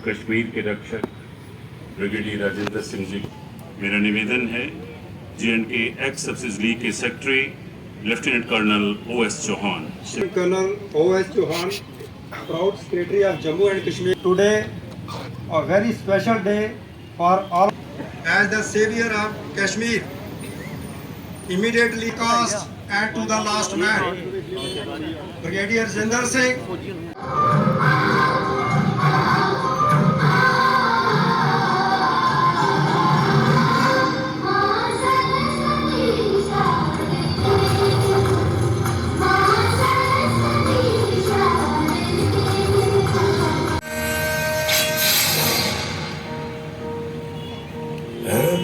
कश्मीर के रक्षक ब्रिगेडियर राजेंद्र सिंह जी, मेरा निवेदन है J&K एक्स सर्विसेज लीग के secretary lieutenant colonel O.S. Chauhan. Colonel O.S. Chauhan, proud secretary of Jammu and Kashmir. Today, a very special day for all. As the savior of Kashmir, immediately cast and to the last man, Brigadier Rajinder Singh.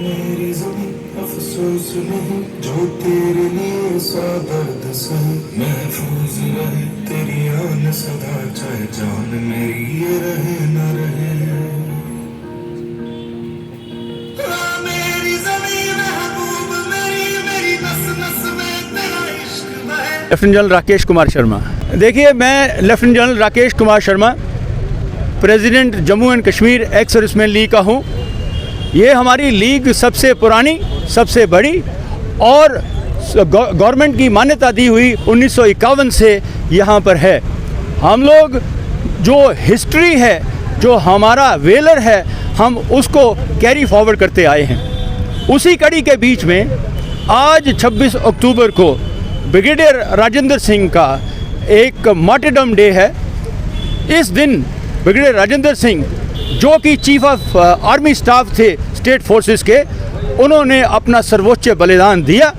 मेरी ज़मीं अफसोस नहीं जो तेरे लिए सा दर्द सही, महफूज रहे तेरी आन सदा, चाहे जान मेरी ये रहे न रहे। मेरी ज़मीं महबूब मेरी नस नस में तेरा इश्क बहे। Lieutenant general Rakesh Kumar Sharma. देखिए, मैं lieutenant general Rakesh Kumar Sharma, president Jammu and Kashmir ex serviceman league का हूँ। ये हमारी लीग सबसे पुरानी, सबसे बड़ी और गवर्नमेंट की मान्यता दी हुई 1951 से यहाँ पर है। हम लोग जो हिस्ट्री है, जो हमारा वेलर है, हम उसको कैरी फॉरवर्ड करते आए हैं। उसी कड़ी के बीच में आज 26 अक्टूबर को ब्रिगेडियर राजेंद्र सिंह का एक मार्टिरडम डे है। इस दिन ब्रिगेडियर राजेंद्र सिंह, जो कि चीफ ऑफ आर्मी स्टाफ थे स्टेट फोर्सेस के, उन्होंने अपना सर्वोच्च बलिदान दिया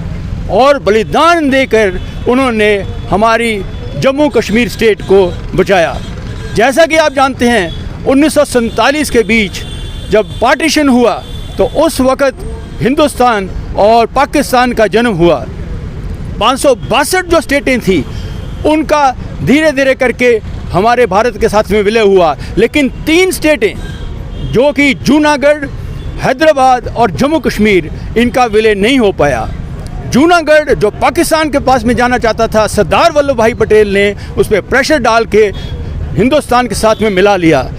और बलिदान देकर उन्होंने हमारी जम्मू कश्मीर स्टेट को बचाया। जैसा कि आप जानते हैं, 1947 के बीच जब पार्टीशन हुआ तो उस वक़्त हिंदुस्तान और पाकिस्तान का जन्म हुआ। 562 जो स्टेटें थी, उनका धीरे धीरे करके हमारे भारत के साथ में विलय हुआ, लेकिन 3 स्टेटें जो कि जूनागढ़, हैदराबाद और जम्मू कश्मीर, इनका विलय नहीं हो पाया। जूनागढ़ जो पाकिस्तान के पास में जाना चाहता था, सरदार वल्लभ भाई पटेल ने उस पर प्रेशर डाल के हिंदुस्तान के साथ में मिला लिया।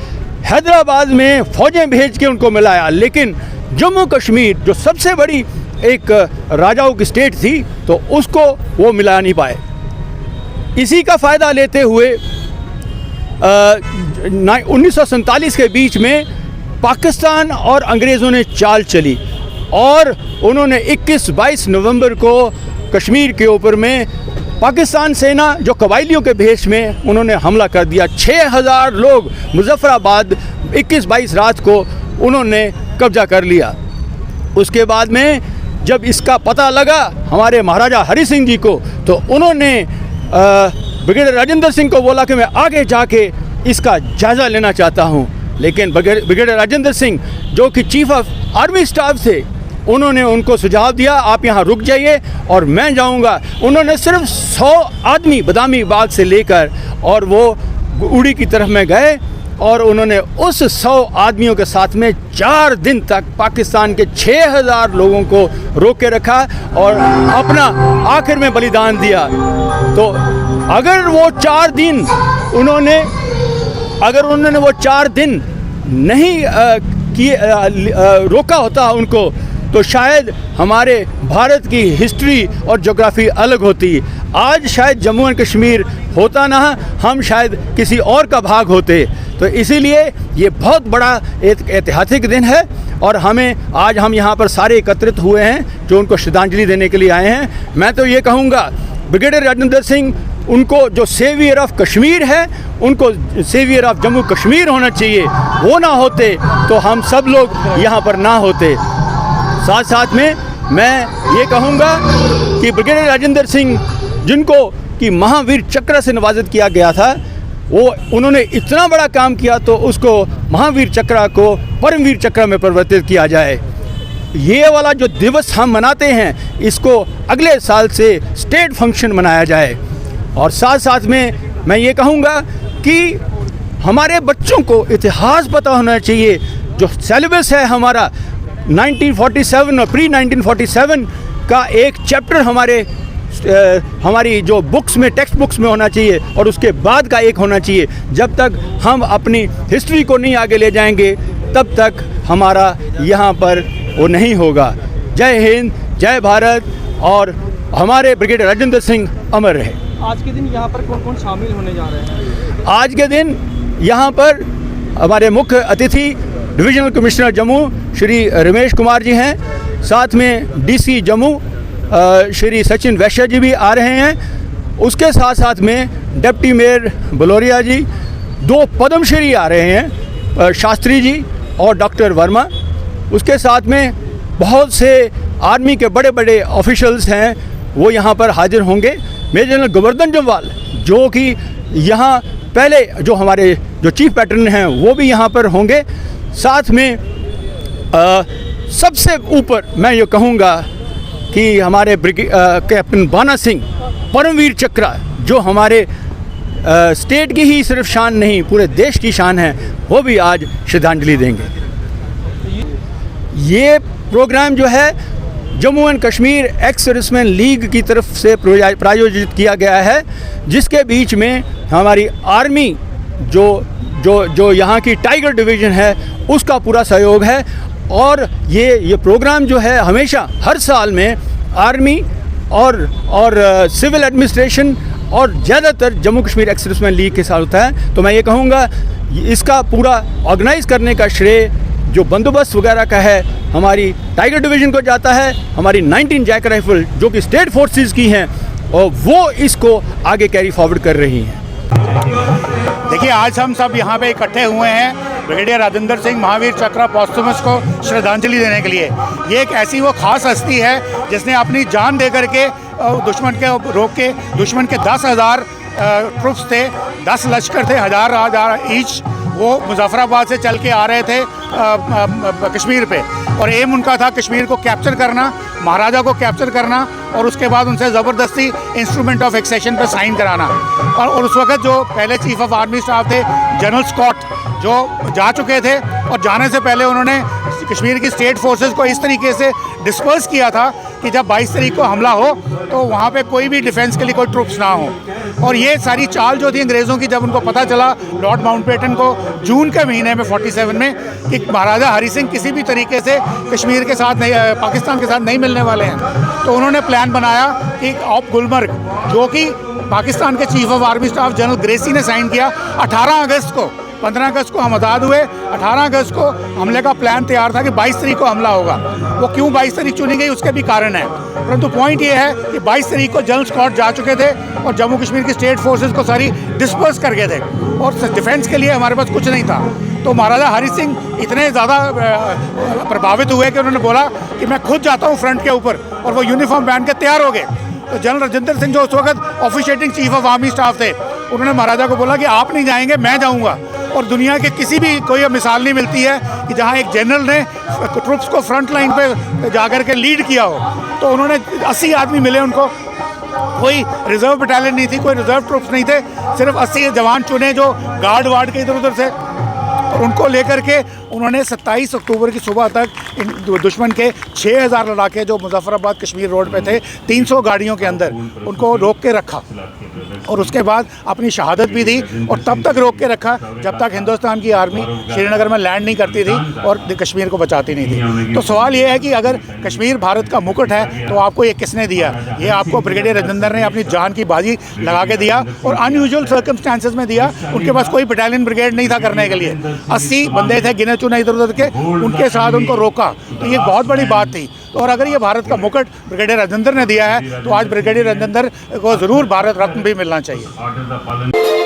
हैदराबाद में फ़ौजें भेज के उनको मिलाया, लेकिन जम्मू कश्मीर जो सबसे बड़ी एक राजाओं की स्टेट थी, तो उसको वो मिला नहीं पाए। इसी का फ़ायदा लेते हुए 1947 के बीच में पाकिस्तान और अंग्रेज़ों ने चाल चली और उन्होंने 21-22 नवंबर को कश्मीर के ऊपर में पाकिस्तान सेना जो कबायलियों के भेष में उन्होंने हमला कर दिया। 6000 लोग मुजफ्फराबाद 21-22 रात को उन्होंने कब्जा कर लिया। उसके बाद में जब इसका पता लगा हमारे महाराजा हरि सिंह जी को, तो उन्होंने ब्रिगेडियर राजेंद्र सिंह को बोला कि मैं आगे जाके इसका जायज़ा लेना चाहता हूं। लेकिन ब्रिगेडियर राजेंद्र सिंह, जो कि चीफ ऑफ आर्मी स्टाफ थे, उन्होंने उनको सुझाव दिया आप यहां रुक जाइए और मैं जाऊंगा। उन्होंने सिर्फ 100 आदमी बदामी बाग से लेकर और वो उड़ी की तरफ में गए और उन्होंने उस 100 आदमियों के साथ में 4 दिन तक पाकिस्तान के 6000 लोगों को रोक के रखा और अपना आखिर में बलिदान दिया। तो अगर वो 4 दिन उन्होंने वो 4 दिन नहीं रोका होता उनको, तो शायद हमारे भारत की हिस्ट्री और ज्योग्राफी अलग होती। आज शायद जम्मू एंड कश्मीर होता ना, हम शायद किसी और का भाग होते। तो इसीलिए ये बहुत बड़ा ऐतिहासिक दिन है और आज हम यहाँ पर सारे एकत्रित हुए हैं जो उनको श्रद्धांजलि देने के लिए आए हैं। मैं तो ये कहूँगा, ब्रिगेडियर राजेंद्र सिंह, उनको जो सेवियर ऑफ कश्मीर है, उनको सेवियर ऑफ जम्मू कश्मीर होना चाहिए। वो ना होते तो हम सब लोग यहाँ पर ना होते। साथ साथ में मैं ये कहूँगा कि ब्रिगेडियर राजेंद्र सिंह, जिनको कि महावीर चक्र से नवाजित किया गया था, उन्होंने इतना बड़ा काम किया, तो उसको महावीर चक्र को परमवीर चक्र में परिवर्तित किया जाए। ये वाला जो दिवस हम मनाते हैं, इसको अगले साल से स्टेट फंक्शन मनाया जाए। और साथ साथ में मैं ये कहूँगा कि हमारे बच्चों को इतिहास पता होना चाहिए। जो सिलेबस है हमारा 1947 और प्री 1947 का एक चैप्टर हमारे हमारी जो बुक्स में, टेक्स्ट बुक्स में होना चाहिए और उसके बाद का एक होना चाहिए। जब तक हम अपनी हिस्ट्री को नहीं आगे ले जाएंगे तब तक हमारा यहाँ पर वो नहीं होगा। जय हिंद, जय भारत और हमारे ब्रिगेडियर राजेंद्र सिंह अमर रहे। आज के दिन यहाँ पर कौन कौन शामिल होने जा रहे हैं? आज के दिन यहाँ पर हमारे मुख्य अतिथि डिविजनल कमिश्नर जम्मू श्री रमेश कुमार जी हैं, साथ में डीसी जम्मू श्री सचिन वैश्य जी भी आ रहे हैं। उसके साथ साथ में डिप्टी मेयर बलोरिया जी, 2 पद्मश्री आ रहे हैं, शास्त्री जी और डॉक्टर वर्मा। उसके साथ में बहुत से आर्मी के बड़े बड़े ऑफिशियल्स हैं, वो यहाँ पर हाजिर होंगे। मेजर जनरल गोवर्धन जम्वाल जो कि यहाँ पहले जो हमारे जो चीफ पैटर्न हैं वो भी यहाँ पर होंगे। साथ में सबसे ऊपर मैं ये कहूँगा कि हमारे कैप्टन बाना सिंह परमवीर चक्र, जो हमारे स्टेट की ही सिर्फ शान नहीं पूरे देश की शान है, वो भी आज श्रद्धांजलि देंगे। ये प्रोग्राम जो है Jammu and Kashmir ex serviceman league की तरफ से प्रायोजित किया गया है, जिसके बीच में हमारी आर्मी जो यहाँ की टाइगर डिवीज़न है उसका पूरा सहयोग है। और ये प्रोग्राम जो है हमेशा हर साल में आर्मी और सिविल एडमिनिस्ट्रेशन और ज़्यादातर Jammu Kashmir ex serviceman league के साथ होता है। तो मैं ये कहूँगा इसका पूरा ऑर्गेनाइज़ करने का श्रेय जो बंदोबस्त वगैरह का है हमारी टाइगर डिवीज़न को जाता है। हमारी 19 जैक राइफल जो कि स्टेट फोर्सेस की हैं और वो इसको आगे कैरी फॉरवर्ड कर रही हैं। देखिए, आज हम सब यहाँ पे इकट्ठे हुए हैं ब्रिगेडियर राजेंद्र सिंह महावीर चक्र पॉस्टमस को श्रद्धांजलि देने के लिए। ये एक ऐसी वो खास हस्ती है जिसने अपनी जान दे करके दुश्मन के रोक के, दुश्मन के 10,000 ट्रुप्स थे, 10 लश्कर थे, 1000 ईच, वो मुजफ्फराबाद से चल के आ रहे थे कश्मीर पे, और एम उनका था कश्मीर को कैप्चर करना, महाराजा को कैप्चर करना और उसके बाद उनसे ज़बरदस्ती इंस्ट्रूमेंट ऑफ एक्सेशन पे साइन कराना। और उस वक्त जो पहले चीफ ऑफ आर्मी स्टाफ थे जनरल स्कॉट, जो जा चुके थे, और जाने से पहले उन्होंने कश्मीर की स्टेट फोर्सेस को इस तरीके से डिस्पर्स किया था कि जब 22 तारीख को हमला हो तो वहाँ पे कोई भी डिफेंस के लिए कोई ट्रुप्स ना हो। और ये सारी चाल जो थी अंग्रेज़ों की, जब उनको पता चला लॉर्ड माउंटबेटन को जून के महीने में 47 में कि महाराजा हरि सिंह किसी भी तरीके से कश्मीर के साथ नहीं, पाकिस्तान के साथ नहीं मिलने वाले हैं, तो उन्होंने प्लान बनाया कि ऑफ गुलमर्ग, जो कि पाकिस्तान के chief of army staff general Gracey ने साइन किया 18 अगस्त को। 15 अगस्त को हम आज़ाद हुए, 18 अगस्त को हमले का प्लान तैयार था कि 22 तारीख को हमला होगा। वो क्यों 22 तारीख चुनी गई उसके भी कारण है, परंतु पॉइंट ये है कि 22 तारीख को जनरल स्कॉट जा चुके थे और जम्मू कश्मीर की स्टेट फोर्सेस को सारी डिस्पर्स कर गए थे और डिफेंस के लिए हमारे पास कुछ नहीं था। तो महाराजा हरि सिंह इतने ज़्यादा प्रभावित हुए कि उन्होंने बोला कि मैं खुद जाता हूँ फ्रंट के ऊपर, और वो यूनिफॉर्म पहन के तैयार हो गए। तो जनरल राजेंद्र सिंह जो उस वक्त officiating chief of army staff थे, उन्होंने महाराजा को बोला कि आप नहीं जाएंगे, मैं जाऊंगा। और दुनिया के किसी भी कोई मिसाल नहीं मिलती है कि जहां एक जनरल ने ट्रुप्स को फ्रंट लाइन पे जाकर के लीड किया हो। तो उन्होंने 80 आदमी मिले उनको, कोई रिजर्व बटालियन नहीं थी, कोई रिजर्व ट्रुप्स नहीं थे, सिर्फ 80 जवान चुने जो गार्ड वार्ड के इधर उधर से, और उनको लेकर के उन्होंने 27 अक्टूबर की सुबह तक इन दुश्मन के 6000 लड़ाके जो मुजफ्फराबाद कश्मीर रोड पे थे 300 गाड़ियों के अंदर, उनको रोक के रखा और उसके बाद अपनी शहादत भी दी। और तब तक रोक के रखा जब तक हिंदुस्तान की आर्मी श्रीनगर में लैंड नहीं करती थी और कश्मीर को बचाती नहीं थी। तो सवाल ये है कि अगर कश्मीर भारत का मुकुट है तो आपको ये किसने दिया? ये आपको ब्रिगेडियर राजेंद्र ने अपनी जान की बाजी लगा के दिया और अनयूजुअल सर्कमस्टांसेस में दिया। उनके पास कोई बटालियन ब्रिगेड नहीं था करने के लिए, 80 बंदे थे गिने चुने इधर उधर के, उनके साथ उनको रोका। तो ये बहुत बड़ी बात थी। और अगर ये भारत का मुकुट ब्रिगेडियर राजेंद्र ने दिया है तो आज ब्रिगेडियर राजेंद्र को ज़रूर भारत रत्न भी मिलना चाहिए।